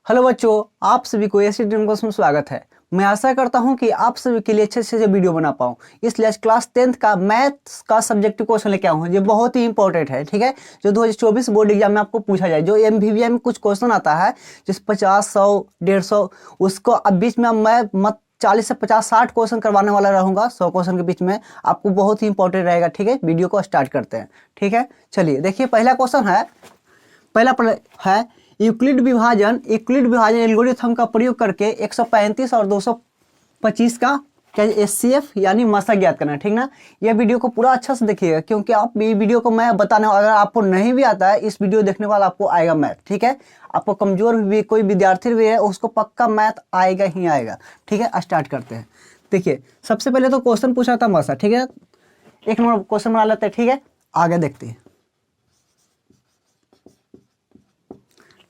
Hello बच्चों, आप सभी को एस टी में स्वागत है। मैं आशा करता हूं कि आप सभी के लिए अच्छे से वीडियो बना पाऊं, इसलिए क्लास 10th का मैथ्स का सब्जेक्टिव क्वेश्चन लेके आऊं। ये बहुत ही इंपॉर्टेंट है, ठीक है। जो 2024 बोर्ड एग्जाम में आपको पूछा जाए, जो MVVM में कुछ क्वेश्चन आता है जिस 50, 100, 150 उसको अब बीच में मैं मत 40 से 50, 60 क्वेश्चन करवाने वाला रहूंगा। 100 क्वेश्चन के बीच में आपको बहुत ही इंपॉर्टेंट रहेगा, ठीक है। वीडियो को स्टार्ट करते हैं, ठीक है। चलिए देखिए, पहला क्वेश्चन है, है यूक्लिड विभाजन एल्गोरिथम का प्रयोग करके 135 और 225 का क्या एचसीएफ यानी मासा ज्ञात करना है, ठीक ना। ये वीडियो को पूरा अच्छा से देखिएगा, क्योंकि आप ये वीडियो को मैं बताने, अगर आपको नहीं भी आता है इस वीडियो देखने वाला आपको आएगा मैथ, ठीक है। आपको कमजोर भी कोई विद्यार्थी भी है उसको पक्का मैथ आएगा ही आएगा, ठीक है। स्टार्ट करते हैं। देखिए, सबसे पहले तो क्वेश्चन पूछा था मासा, ठीक है। एक नंबर क्वेश्चन बना लेते हैं, ठीक है। आगे देखते हैं,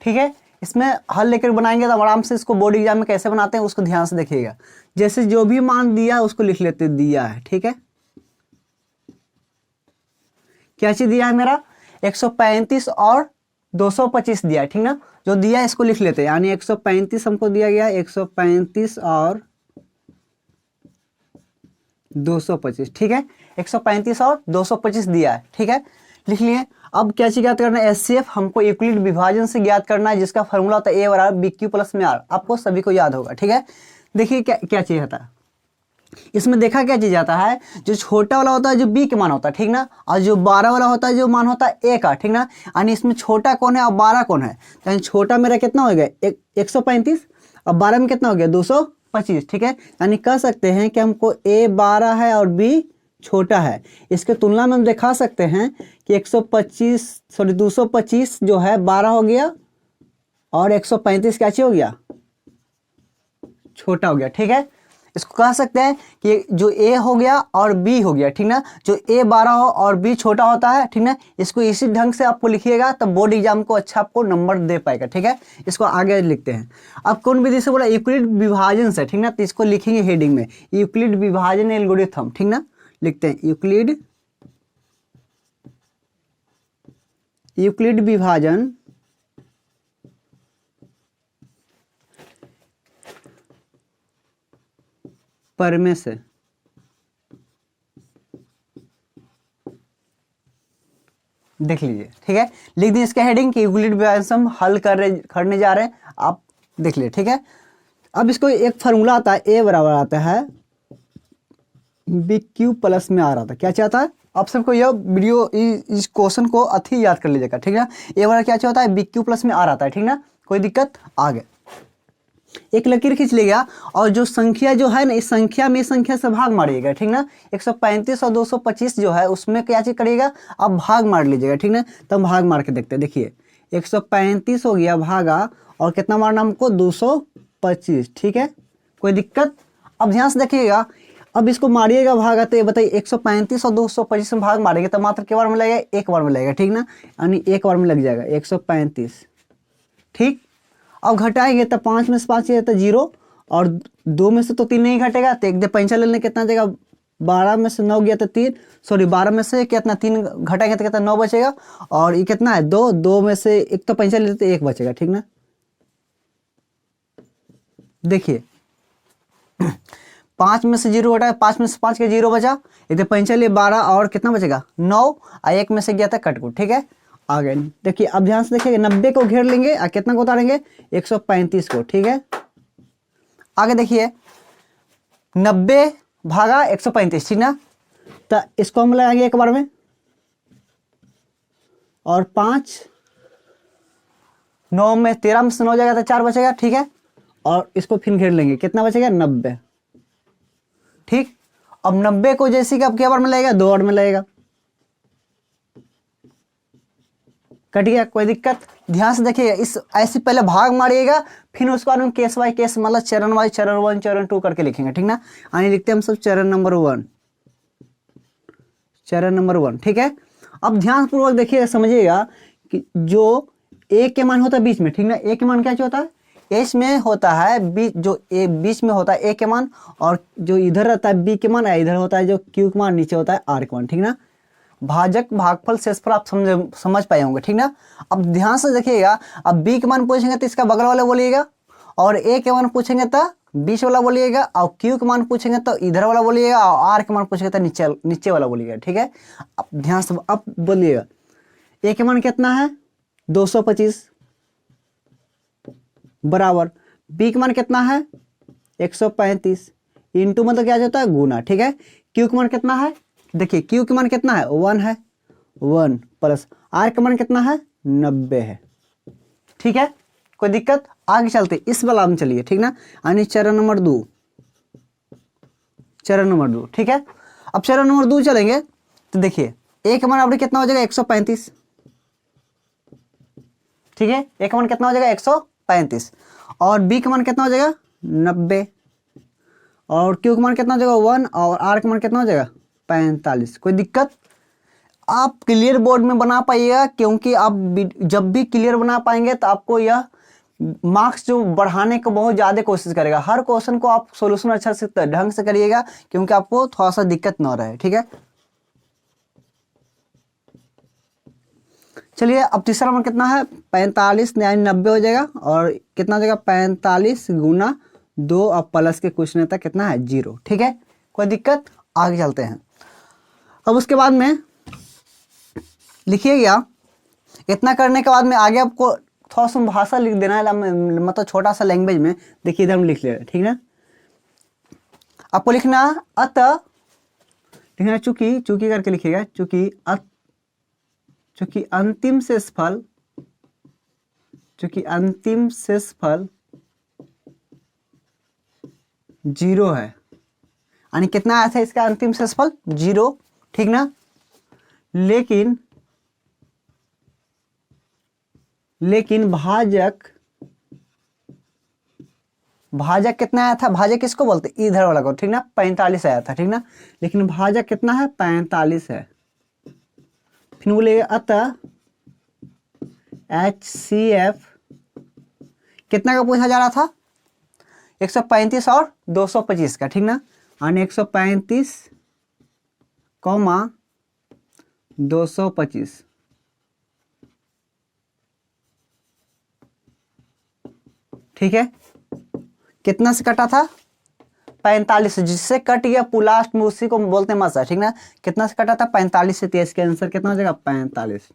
ठीक है। इसमें हल लेकर बनाएंगे तो आराम से। इसको बोर्ड एग्जाम में कैसे बनाते हैं उसको ध्यान से देखिएगा। जैसे जो भी मान दिया उसको लिख लेते, दिया है, ठीक है। क्या चीज दिया है मेरा? 135 और 225 दिया है, ठीक ना। जो दिया है इसको लिख लेते हैं, यानी 135 हमको दिया गया, 135 और 225, ठीक है। 135 और 225 दिया है, ठीक है, लिख लिए। अब क्या चीज ज्ञात करना है? एचसीएफ हमको यूक्लिड विभाजन से ज्ञात करना है, जिसका फॉर्मूला होता है ए बराबर बी क्यू प्लस में आर। आपको सभी को याद होगा, ठीक है। देखिए क्या क्या चीज होता है इसमें। देखा क्या चीज आता है? जो छोटा वाला होता है जो बी के मान होता है, ठीक ना, और जो 12 वाला होता है जो मान होता है ए का, ठीक ना। यानी इसमें छोटा कौन है और 12 कौन है? तो छोटा मेरा कितना हो गया 135 और 12 में कितना हो गया 225, ठीक है। यानी कह सकते हैं कि हमको ए 12 है और बी छोटा है। इसके तुलना में हम दिखा सकते हैं कि 225 जो है 12 हो गया और 135 क्या चीज हो गया? छोटा हो गया, ठीक है। इसको कह सकते हैं कि जो ए हो गया और बी हो गया, ठीक ना। जो ए 12 हो और बी छोटा होता है, ठीक ना। इसको इसी ढंग से आपको लिखिएगा तब बोर्ड एग्जाम को अच्छा आपको नंबर दे पाएगा, ठीक है। इसको आगे लिखते हैं। अब कौन विधि से बोला? यूक्लिड विभाजन से, ठीक ना। तो इसको लिखेंगे हेडिंग में, यूक्लिड विभाजन एल्गोरिथम, ठीक ना। लिखते हैं यूक्लिड विभाजन प्रमेय से देख लीजिए, ठीक है। लिख दी इसका हेडिंग कि यूक्लिड विभाजन हम हल करने जा रहे हैं, आप देख लिए, ठीक है। अब इसको एक फार्मूला आता है, ए बराबर आता है बी क्यू प्लस में आ रहा था। क्या चाहता है? आप सबको यह वीडियो इस क्वेश्चन को अच्छी याद कर लीजिएगा, ठीक है। ए बराबर क्या चाहता है? बी क्यू प्लस में आ रहा था, ठीक ना। कोई दिक्कत? आगे एक लकीर खींच लेगा और जो संख्या जो है ना, इस संख्या में इस संख्या से भाग मारिएगा, ठीक ना। 135 और 225 जो है उसमें क्या चीज करिएगा? आप भाग मार लीजिएगा, ठीक ना। तब भाग मार के देखते हैं। देखिए 135 हो गया भागा, और कितना मारना हमको? 225, ठीक है। कोई दिक्कत? अब ध्यान से देखिएगा। अब इसको मारिएगा भागा, तो ये बताइए 135 और 225 में भाग मारेंगे तो मात्र के बार में लगेगा? एक बार में लगेगा, ठीक ना। यानी एक बार में लग जाएगा 135, ठीक। अब घटाएंगे तो 5 में से 5 तो 0, और 2 में से तो 3 नहीं घटेगा, तो एक दे पैंचा लेने कितना देगा? 12 में से 9 गया तो 3, सॉरी 12 में से कितना 3 घटाएंगे तो कितना 9 बचेगा, और ये कितना है 2 में से एक तो पैंचा लेते तो 1 बचेगा, ठीक ना। देखिए 5 में से 0 घटा, 5 में से 5 के 0 बचा, एक पैंचा लिए 12 और कितना बचेगा 9, और 1 में से गया था कटकुट, ठीक है। आ गए। देखिए अब ध्यान से देखिए, 90 को घेर लेंगे और कितना को उतारेंगे? 135 को, ठीक है। आगे देखिए 90 भागा 135, ठीक ना। तो इसको हम लगाएंगे एक बार में, और 5 9 में 13 में से 9 जाएगा तो 4 बचेगा, ठीक है। और इसको फिर घेर लेंगे, कितना बचेगा? 90, ठीक। अब 90 को जैसे कि अब क्या बार में लगेगा? 2 बार में लगेगा, कट गया। कोई दिक्कत? ध्यान से देखिएगा, इस ऐसे पहले भाग मारिएगा, फिर उसके बाद हम केस बाय केस मतलब चरण वाइज चरण 1 चरण 2 करके लिखेंगे, ठीक ना। यानी लिखते हैं हम सब चरण नंबर 1, चरण नंबर 1, ठीक है। अब ध्यान पूर्वक देखिएगा, समझिएगा कि जो ए के मान होता है बीच में, ठीक ना। ए के मान क्या होता है? एच में होता है बी, जो ए बीच में होता है ए के मान, और जो इधर रहता है बी के मान, इधर होता है जो क्यू के मान, नीचे होता है आर के मान, ठीक ना। भाजक भागफल शेषफल आप समझ पाए होंगे, ठीक ना। अब ध्यान से देखिएगा, अब b के मान पूछेंगे तो इसका बगल वाला बोलिएगा, और a के मान पूछेंगे तो बीच वाला बोलिएगा, और q के मान पूछेंगे तो इधर वाला बोलिएगा, और r के मान पूछेंगे तो नीचे वाला बोलिएगा, ठीक है। अब ध्यान से अब बोलिएगा, a के मान कितना है 225 बराबर b के मान कितना है 135, इंटू मतलब क्या होता है गुना, ठीक है। q के मान कितना है, देखिए q के मान कितना है 1 है, 1 प्लस r के मान कितना है 90 है, ठीक है। कोई दिक्कत, आगे चलते इस वाला में चलिए, ठीक ना। यानी चरण नंबर 2, चरण नंबर 2, ठीक है। अब चरण नंबर 2 चलेंगे तो देखिए a का मान आपने कितना हो जाएगा 135, ठीक है। a का मान कितना हो जाएगा 135, और b का मान कितना हो जाएगा 90, और q का मान कितना हो जाएगा 1, और r का मान कितना हो जाएगा 45। कोई दिक्कत, आप क्लियर बोर्ड में बना पाइएगा, क्योंकि आप जब भी क्लियर बना पाएंगे तो आपको यह मार्क्स जो बढ़ाने को बहुत ज़्यादा कोशिश करेगा। हर क्वेश्चन को आप सॉल्यूशन अच्छा से ढंग से करिएगा, क्योंकि आपको थोड़ा सा दिक्कत ना रहे, ठीक है। चलिए अब तीसरा नंबर कितना है 45, यानी 90 हो जाएगा, और कितना हो जाएगा 45 गुना 2, और प्लस के कुछ नहीं था कितना है 0, ठीक है। कोई दिक्कत, आगे चलते हैं। अब उसके बाद में लिखिएगा, इतना करने के बाद में आगे आपको थोड़ा सा भाषा लिख देना है, मतलब छोटा सा लैंग्वेज में। देखिए इधर हम लिख ले रहे हैं, ठीक ना। आपको लिखना अतः, लिखना चूंकि, चूंकि करके लिखिएगा, चूंकि चूंकि अंतिम शेषफल, चूंकि अंतिम शेषफल 0 है, यानी कितना आया था इसका अंतिम शेषफल 0, ठीक ना। लेकिन भाजक कितना आया था, भाजक किसको बोलते इधर वाला को, ठीक ना, 45 आया था, ठीक ना। लेकिन भाजक कितना है 45 है। फिर बोलेगा अतः HCF कितना का पूछा जा रहा था 135 और 225 का, ठीक ना। यानी 135 कौमा 225, ठीक है। कितना से कटा था 45 से, जिससे कट गया लास्ट में उसी को बोलते हैं मसा, ठीक ना। कितना से कटा था 45 से, 23 के आंसर कितना हो जाएगा 45,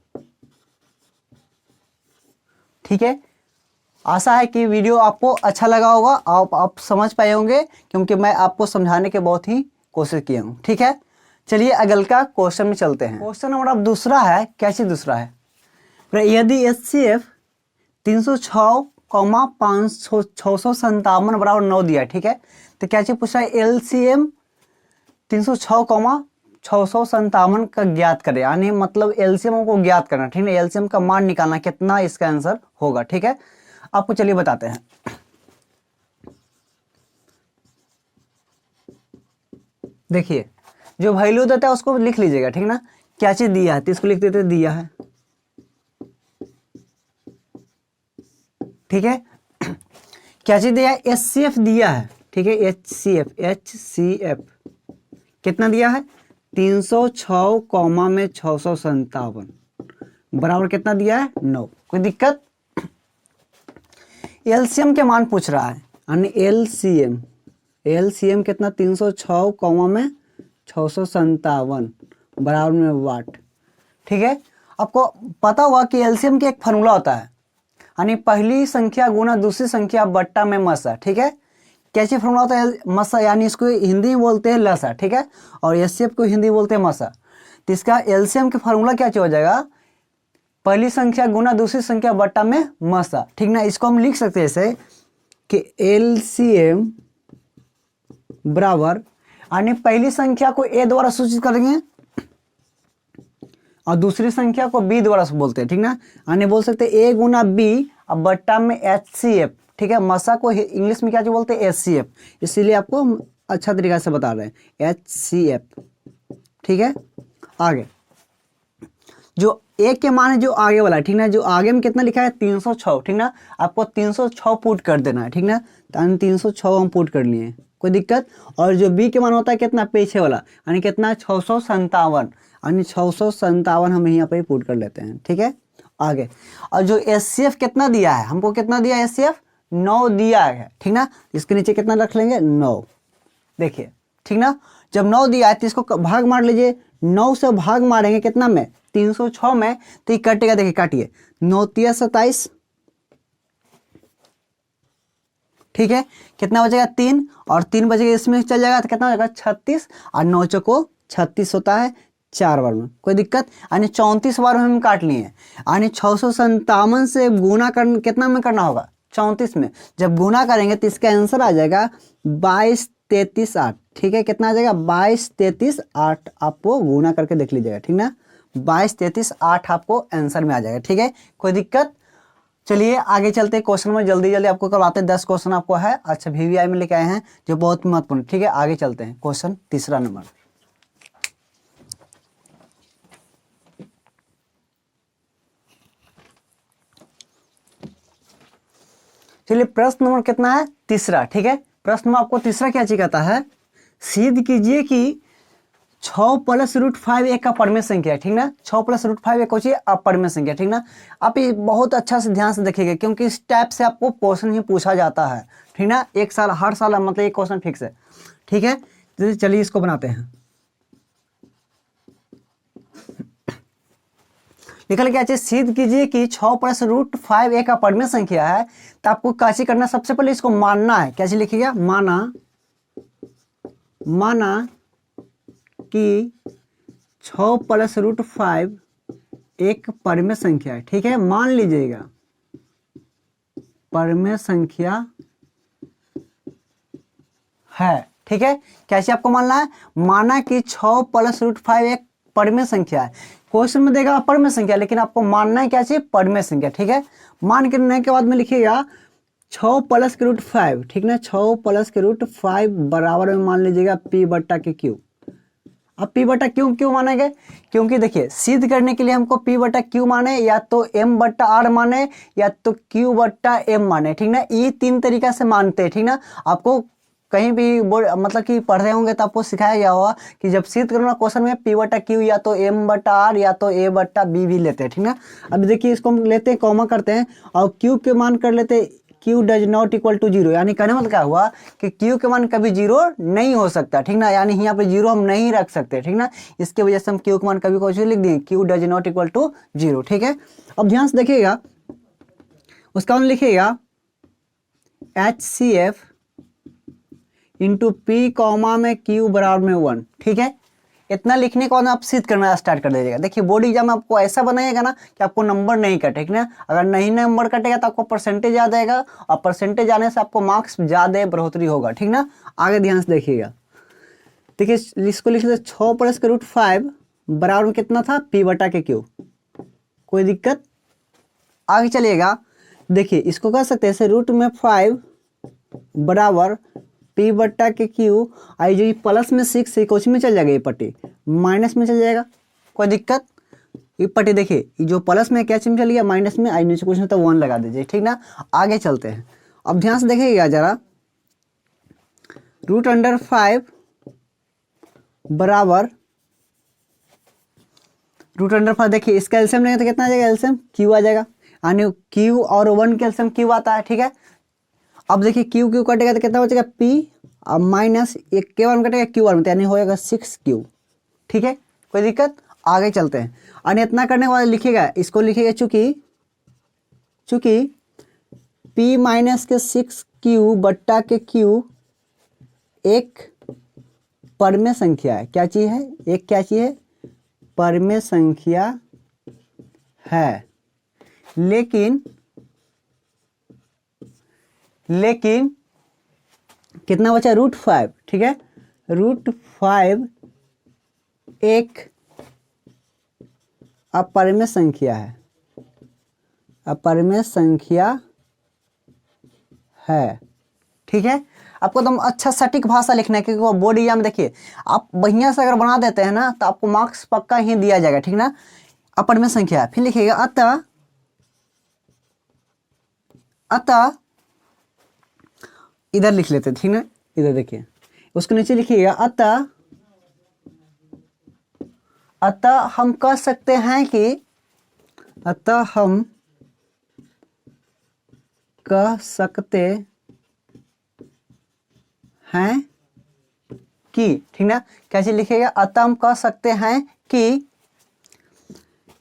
ठीक है। आशा है कि वीडियो आपको अच्छा लगा होगा, आप समझ पाए होंगे, क्योंकि मैं आपको समझाने के बहुत ही कोशिश किया हूँ, ठीक है। चलिए अगल का क्वेश्चन में चलते हैं। क्वेश्चन नंबर अब दूसरा है, कैसे दूसरा है, यदि HCF 306 कौमा 657 बराबर 9 दिया, ठीक है। तो क्या चीज पूछा है LCM 306 कौमा 657 का ज्ञात करें, यानी मतलब LCM को ज्ञात करना, ठीक है। LCM का मान निकालना, कितना इसका आंसर होगा, ठीक है। आपको चलिए बताते हैं। देखिए जो वैल्यू देता है उसको लिख लीजिएगा, ठीक ना। क्या चीज दिया है तो इसको लिख देते दिया है, ठीक है। क्या चीज दिया है HCF दिया है, ठीक है। HCF कितना दिया है 306 कौमा में 657 बराबर कितना दिया है 9। कोई दिक्कत, LCM के मान पूछ रहा है, यानी LCM कितना 306 कौमा में 657 बराबर में वाट, ठीक है। आपको पता हुआ कि LCM का एक फार्मूला होता है, यानी पहली संख्या गुना दूसरी संख्या बट्टा में मसा, ठीक है। कैसे फार्मूला होता है मसा, यानी इसको हिंदी में बोलते हैं लसा, ठीक है, और HCF को हिंदी में बोलते हैं मसा। तो इसका LCM का फार्मूला क्या हो जाएगा, पहली संख्या गुना दूसरी संख्या बट्टा में मसा, ठीक ना। इसको हम लिख सकते हैं ऐसे कि LCM बराबर, यानी पहली संख्या को A द्वारा सूचित करेंगे और दूसरी संख्या को B द्वारा बोलते हैं, ठीक ना। यानी बोल सकते हैं A गुना B अब बट्टा में HCF, ठीक है। मसा को इंग्लिश में क्या बोलते हैं HCF, इसीलिए आपको हम अच्छा तरीका से बता रहे हैं HCF, ठीक है। आगे जो एक के मान है जो आगे वाला है, ठीक ना, जो आगे में कितना लिखा है 306, ठीक ना। आपको 306 पुट कर देना है, ठीक ना। तो 306 हम पुट कर लिए, कोई दिक्कत। और जो बी के मान होता है कितना पीछे वाला, यानी कितना 657, यानी 657 हम यहाँ पे पुट कर लेते हैं, ठीक है। आगे, और जो HCF कितना दिया है हमको, कितना दिया है HCF 9 दिया है, ठीक ना। इसके नीचे कितना रख लेंगे 9, देखिए ठीक ना। जब 9 दिया है तो इसको भाग मार लीजिए, 9 से भाग मारेंगे कितना में 306 में, तो ये कटेगा, देखिए काटिए, 9 तिया 27, ठीक है। कितना बचेगा 3, और 3 बचेगा इसमें चल जाएगा तो कितना हो जाएगा 36, और 9 चौको 36 होता है 4 बार में, कोई दिक्कत। यानी 34 बार में हम काट लिए, यानी 657 से गुना कर कितना में करना होगा 34 में। जब गुना करेंगे तो इसका आंसर आ जाएगा 22 33 8, ठीक है। कितना आ जाएगा 22 33 8, आपको गुना करके देख लीजिएगा, ठीक ना। 22 33 8 आपको आंसर में आ जाएगा, ठीक है, कोई दिक्कत। चलिए आगे चलते हैं क्वेश्चन में, जल्दी जल्दी आपको करवाते हैं। 10 क्वेश्चन आपको है, अच्छा VVI में लेके आए हैं जो बहुत महत्वपूर्ण, ठीक है। आगे चलते हैं, क्वेश्चन तीसरा नंबर। चलिए प्रश्न नंबर कितना है, तीसरा, ठीक है। प्रश्न में आपको तीसरा क्या चाहिए कहता है, सिद्ध कीजिए कि 6 + √5 एक अपरिमेय संख्या है, ठीक ना। 6 + √5 एक होती है अपरिमेय संख्या, ठीक ना। आप ये बहुत अच्छा से ध्यान से देखिएगा, क्योंकि इस टाइप से आपको क्वेश्चन ही पूछा जाता है, ठीक ना। एक साल, हर साल मतलब एक क्वेश्चन फिक्स है, ठीक है। तो चलिए इसको बनाते हैं। निकल के चाहिए, सिद्ध कीजिए कि 6 + √5 एक अपरिमेय संख्या है। तो आपको क्या चीज करना, सबसे पहले इसको मानना है। क्या चीज लिखिएगा, माना कि 6 + √5 एक परिमेय संख्या है, ठीक है। मान लीजिएगा परिमेय संख्या है, ठीक है। कैसे आपको मानना है, माना कि 6 + √5 एक परिमेय संख्या है। क्वेश्चन में देगा अपरिमेय संख्या, लेकिन आपको मानना है क्या चाहिए, परिमेय संख्या, ठीक है। मान के लेने के बाद में लिखिएगा 6 + √5, ठीक ना। 6 + √5 बराबर में मान लीजिएगा P/Q। अब P/Q क्यों माना गया, क्योंकि देखिए सिद्ध करने के लिए हमको P/Q माने, या तो M/R माने, या तो Q/M माने, ठीक ना। ये 3 तरीका से मानते हैं, ठीक ना। आपको कहीं भी मतलब कि पढ़ रहे होंगे तो आपको सिखाया गया होगा कि जब सिद्ध करना क्वेश्चन में P/Q या तो M/R या तो A/B भी लेते हैं, ठीक ना। अब देखिए इसको हम लेते हैं, कॉमा करते हैं, और Q के मान कर लेते हैं Q does not equal to 0, यानी कहने मतलब क्या हुआ कि Q के मान कभी 0 नहीं हो सकता, ठीक ना। यानी यहाँ पे 0 हम नहीं रख सकते, ठीक ना। इसके वजह से हम Q के मान कभी कुछ लिख देंगे, Q does not equal to 0, ठीक है। अब ध्यान से देखिएगा, उसका मान लिखिएगा HCF इंटू P कॉमा में Q बराबर में 1, ठीक है। इतना लिखने के बाद आप सिद्ध करना स्टार्ट कर दीजिएगा। देखिए बोर्ड एग्जाम में आपको ऐसा बनाएगा ना कि आपको नंबर नहीं कटे, ठीक ना। अगर नहीं नंबर कटेगा तो आपको परसेंटेज आ जाएगा, और परसेंटेज आने से आपको मार्क्स ज्यादा बढ़ोतरी होगा, ठीक ना। आगे ध्यान से देखिएगा, देखिए इसको लिख लेते 6 + √5 बराबर में कितना था P/Q, कोई दिक्कत। आगे चलिएगा, देखिए इसको कह सकते हैं √5 बराबर P/Q, आई जो प्लस में 6 है कुछ में चल जाएगा, ये पट्टी माइनस में चल जाएगा, कोई दिक्कत। ये पट्टी देखिए, ये जो प्लस में क्या चीज चल गया माइनस में, आई नीचे कुछ नहीं तो 1 लगा दीजिए, ठीक ना। आगे चलते हैं, अब ध्यान से देखिएगा जरा, √5 बराबर √5, देखिए इसका एलसीएम लेंगे तो कितना आ जाएगा, एलसीएम Q आ जाएगा, यानी Q और 1 का एलसीएम Q आता है, ठीक है। अब देखिए Q कटेगा तो कितना बचेगा P, अब माइनस एक के बार में कटेगा Q बार में, यानी हो जाएगा 6Q, ठीक है, कोई दिक्कत। आगे चलते हैं, और इतना करने के बाद लिखिएगा, इसको लिखिएगा चूंकि P माइनस के 6Q/Q एक परिमेय संख्या है। क्या चीज है, एक क्या चीज है, परिमेय संख्या है। लेकिन कितना बचा √5, ठीक है। √5 एक अपरिमेय संख्या है, अपरिमेय संख्या है, ठीक है। आपको एकदम अच्छा सटीक भाषा लिखना है, क्योंकि वो बोर्ड एग्जाम में देखिए आप बढ़िया से अगर बना देते हैं ना तो आपको मार्क्स पक्का ही दिया जाएगा, ठीक ना। अपरिमेय संख्या है, फिर लिखिएगा अतः इधर लिख लेते हैं, ठीक ना। इधर देखिए उसके नीचे लिखिएगा अतः हम कह सकते हैं कि अतः हम कह सकते हैं कि, ठीक ना, कैसे लिखेगा, अतः हम कह सकते हैं कि,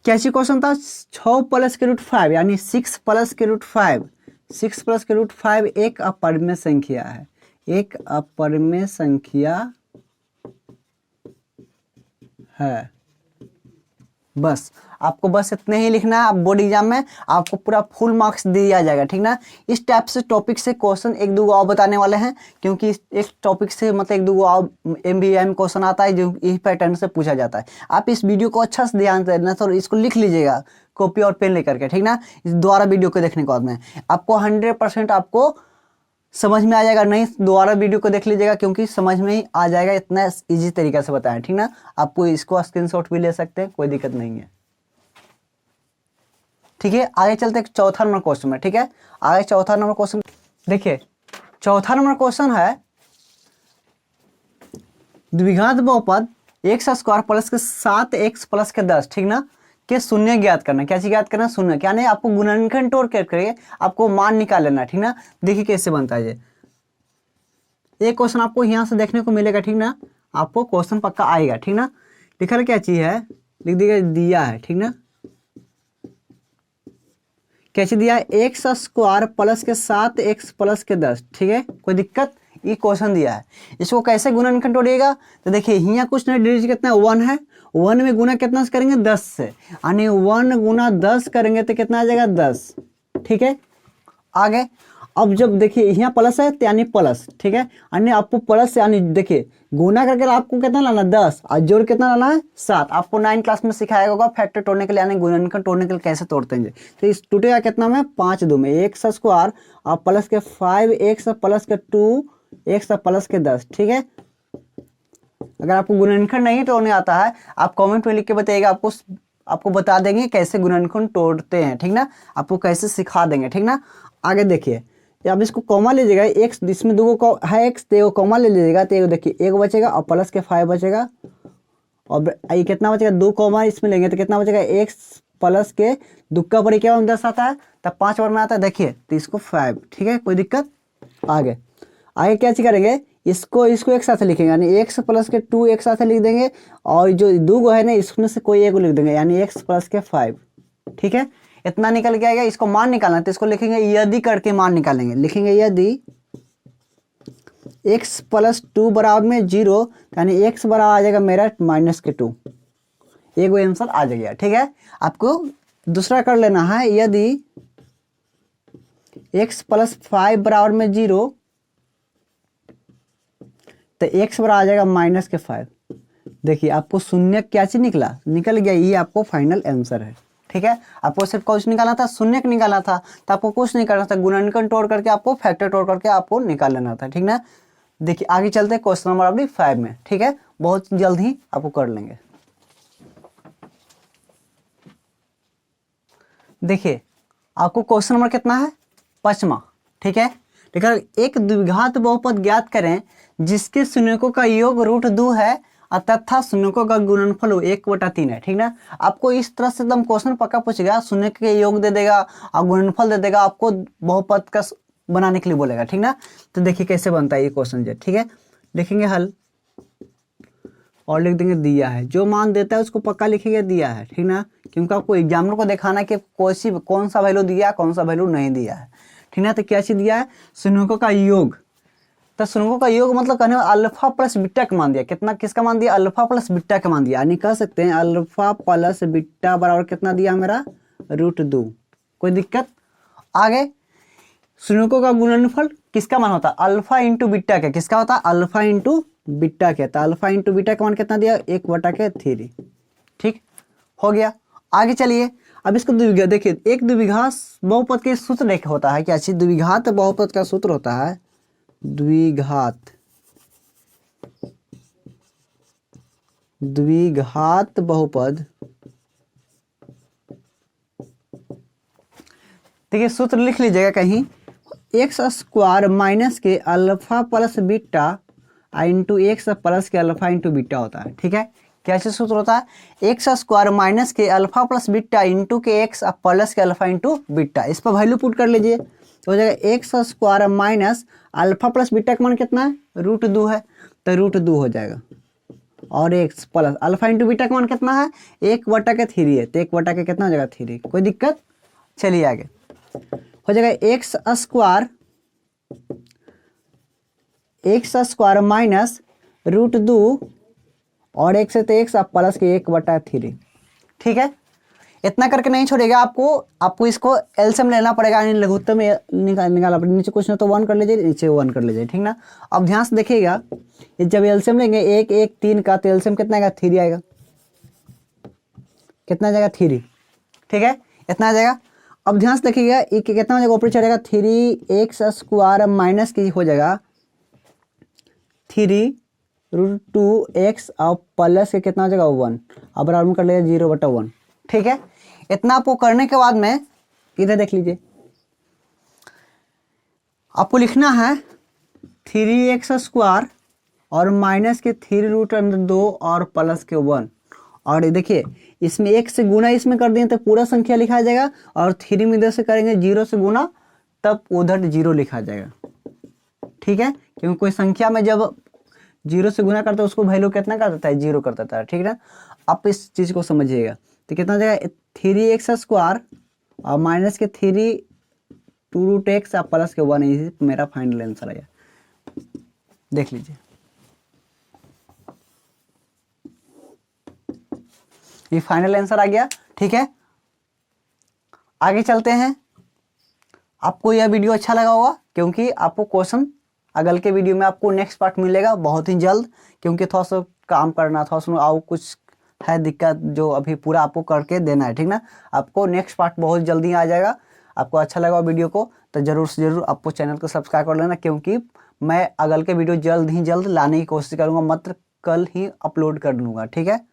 कैसे क्वेश्चन था, 6 प्लस के रूट 5 यानी 6 प्लस के रूट 5, 6 प्लस के रूट 5 एक अपरिमेय संख्या है, एक अपरिमेय संख्या है। बस आपको बस इतने ही लिखना है। आप बोर्ड एग्जाम में आपको पूरा फुल मार्क्स दिया जाएगा, ठीक ना। इस टाइप से टॉपिक से क्वेश्चन एक दो और बताने वाले हैं, क्योंकि इस टॉपिक से मतलब एक दो और MBA में क्वेश्चन आता है जो इस पैटर्न से पूछा जाता है। आप इस वीडियो को अच्छा से ध्यान से देना, तो इसको लिख लीजिएगा कॉपी और पेन लेकर के, ठीक ना। इस दोबारा वीडियो को देखने के बाद में आपको 100% आपको समझ में आ जाएगा। नहीं दोबारा वीडियो को देख लीजिएगा, क्योंकि समझ में ही आ जाएगा, इतना इजी तरीके से बताया, ठीक ना। आपको इसको स्क्रीनशॉट भी ले सकते हैं, कोई दिक्कत नहीं है, ठीक है। आगे चलते हैं चौथा नंबर क्वेश्चन में, ठीक है। आगे चौथा नंबर क्वेश्चन देखिए, चौथा नंबर क्वेश्चन है द्विघात बहुपद x स्क्वायर प्लस के 7x प्लस के 10, ठीक ना, के शून्य ज्ञात करना। कैसे ज्ञात करना, शून्य क्या नहीं, आपको गुणनखंड तोड़ करके आपको मान निकाल लेना, ठीक ना। देखिए कैसे बनता है ये, एक क्वेश्चन आपको यहाँ से देखने को मिलेगा, ठीक ना, आपको क्वेश्चन पक्का आएगा, ठीक ना। लिखा क्या चीज है, लिख दिया है, ठीक ना। कैसे दिया है, एक्स स्क्वायर प्लस के 7x प्लस के 10, ठीक है, कोई दिक्कत। ये क्वेश्चन दिया है, इसको कैसे गुणनखंड तोड़िएगा, तो देखिए यहाँ कुछ नहीं, डिजिट कितना 1 है, 1 में गुना कितना से करेंगे 10 से, यानी 1 गुना 10 करेंगे तो कितना आ जाएगा 10, ठीक है। आगे अब जब देखिए यहाँ प्लस है तो यानी प्लस, ठीक है, यानी आपको प्लस यानी देखिए गुना करके आपको कितना लाना 10 और जोड़ कितना लाना है 7। आपको 9 क्लास में सिखाया होगा फैक्टर तोड़ने के लिए, यानी गुणनखंड तोड़ने के लिए कैसे तोड़ते हैं। तो इस टूटेगा कितना में 5 2 में एक्स स्क्वायर और प्लस के 5x प्लस के 2x प्लस के 10, ठीक है। अगर आपको गुणनखंड नहीं तोड़ने आता है, आप कमेंट में लिख के बताइएगा, आपको बता देंगे कैसे गुणनखंड तोड़ते हैं, ठीक ना, आपको कैसे सिखा देंगे, ठीक ना। आगे देखिए, अब इसको कॉमा लीजिएगा, एक्स इसमें दो को है एक्स, तो कॉमा ले लीजिएगा, तो देखिए एक बचेगा और प्लस के 5 बचेगा, और ये कितना बचेगा 2 कॉमा इसमें लेंगे तो कितना बचेगा एक्स प्लस के 2 का बड़ी क्या 10 आता है, तब 5 बार में आता है, देखिए तो इसको 5, ठीक है, कोई दिक्कत। आगे क्या चीज करेंगे, इसको एक साथ लिखेंगे, यानी एक्स प्लस के 2 एक साथ लिख देंगे, और जो 2 गो है ना इसमें से कोई एक लिख देंगे, यानी एक्स प्लस के 5, ठीक है। इतना निकल के आएगा, इसको मान निकालना है तो इसको लिखेंगे यदि करके मान निकालेंगे, लिखेंगे यदि x प्लस 2 बराबर में 0, यानी x बराबर आ जाएगा मेरा माइनस के 2, एक वो आंसर आ जाएगा, ठीक है। आपको दूसरा कर लेना है, यदि x प्लस 5 बराबर में 0, तो x बराबर आ जाएगा माइनस के 5। देखिए आपको शून्य क्या चीज निकल गया, ये आपको फाइनल आंसर है, ठीक है। आपको सिर्फ कुछ निकालना था, शून्य निकालना था, तो आपको कुछ नहीं करना था, गुणनखंड तोड़ करके आपको फैक्टर तोड़ करके आपको निकाल लेना था, ठीक ना। देखिए आगे चलते हैं क्वेश्चन नंबर अपनी 5 में, ठीक है, बहुत जल्द ही आपको कर लेंगे। देखिए आपको क्वेश्चन नंबर कितना है 5वां, ठीक है। ठीक है, एक द्विघात बहुपद ज्ञात करें जिसके शून्यकों का योग √2 है तथा शून्यकों का गुणनफल 1/3 है, ठीक ना। आपको इस तरह से एकदम क्वेश्चन पक्का पूछेगा, शून्य के योग दे देगा और गुणनफल दे देगा, आपको बहुपद का बनाने के लिए बोलेगा, ठीक ना। तो देखिए कैसे बनता है ये क्वेश्चन, ठीक है। लिखेंगे हल और लिख देंगे दिया है, जो मान देता है उसको पक्का लिखेंगे दिया है, ठीक ना, क्योंकि आपको एग्जामिनर को दिखाना कि कौन सा वैल्यू दिया है कौन सा वैल्यू नहीं दिया है, ठीक ना। तो क्या चीज दिया है, शून्यकों का योग, तो शून्यकों का योग मतलब कहने अल्फा प्लस बीटा का मान दिया, कितना किसका मान दिया, अल्फा प्लस बीटा का मान दिया, यानी कह सकते हैं अल्फा प्लस बीटा बराबर कितना दिया मेरा √2, कोई दिक्कत। आगे शून्यकों का गुणनफल किसका मान होता है, अल्फा इंटू बीटा का, किसका होता है अल्फा इंटू बीटा के, तो अल्फा इंटू बीटा का मान कितना दिया 1/3, ठीक हो गया। आगे चलिए अब इसको द्विघात देखिए, एक द्विघात बहुपद के सूत्र एक होता है, क्या चीज द्विघात बहुपद का सूत्र होता है, द्विघात बहुपद, देखिए सूत्र लिख लीजिएगा कहीं, एक्स स्क्वायर माइनस के alpha plus beta into x plus के अल्फा इंटू बीटा होता है, ठीक है। क्या चीज सूत्र होता है, एक्स स्क्वायर माइनस के अल्फा प्लस बीटा इंटू के एक्स प्लस के अल्फा इंटू बीटा। इस पर वैल्यू पुट कर लीजिए तो हो जाएगा x square minus alpha plus beta का मान कितना है, √2 है, तो √2 हो जाएगा, और x plus alpha into beta का मान कितना है, 1/3 है, तो 1/के कितना हो जाएगा 3। कोई दिक्कत, चलिए आगे हो जाएगा एक्स स्क्वायर माइनस √2 और एक्स है तो एक्स प्लस के 1/3। ठीक है, इतना करके नहीं छोड़ेगा, आपको इसको एलसीएम लेना पड़ेगा, यानी लघुत्तम में निकालना पड़ेगा। नीचे कुछ ना तो 1 कर लीजिए, नीचे 1 कर लीजिए, ठीक ना। अब ध्यान से देखिएगा, ये जब एलसीएम लेंगे 1 1 3 का, तो एलसीएम कितना आएगा, 3 आएगा। कितना आ जाएगा, 3। ठीक है, इतना आ जाएगा। अब ध्यान से देखिएगा, ये कितना हो जाएगा, ऊपर चढ़ेगा 3x स्क्वायर माइनस की हो जाएगा 3√2x और प्लस के कितना हो जाएगा 1, अब बराबर कर लेगा 0/1। ठीक है, इतना आपको करने के बाद में इधर देख लीजिए, आपको लिखना है 3x स्क्वायर और माइनस के 3√2 और प्लस के 1, और देखिए इसमें 1 से गुना इसमें कर दें तो पूरा संख्या लिखा जाएगा, और 3 में इधर से करेंगे 0 से गुना तब उधर 0 लिखा जाएगा। ठीक है, क्योंकि कोई संख्या में जब 0 से गुना करते हैं उसको वैल्यू कितना कर देता है, 0 कर देता है। ठीक है ना, आप इस चीज़ को समझिएगा। तो कितना हो जाएगा 3x स्क्वायर और माइनस के 3√2x और प्लस के 1, ये मेरा फाइनल आंसर आया, देख लीजिए। ये फाइनल आंसर आ गया। ठीक है, आगे चलते हैं। आपको यह वीडियो अच्छा लगा होगा, क्योंकि आपको क्वेश्चन अगल के वीडियो में आपको नेक्स्ट पार्ट मिलेगा बहुत ही जल्द, क्योंकि थोड़ा सा काम करना, थोड़ा सा और कुछ है दिक्कत जो अभी पूरा आपको करके देना है। ठीक ना, आपको नेक्स्ट पार्ट बहुत जल्दी आ जाएगा। आपको अच्छा लगा वीडियो को तो जरूर से जरूर आपको चैनल को सब्सक्राइब कर लेना, क्योंकि मैं अगल के वीडियो जल्द ही जल्द लाने की कोशिश करूँगा, मात्र कल ही अपलोड कर दूँगा। ठीक है।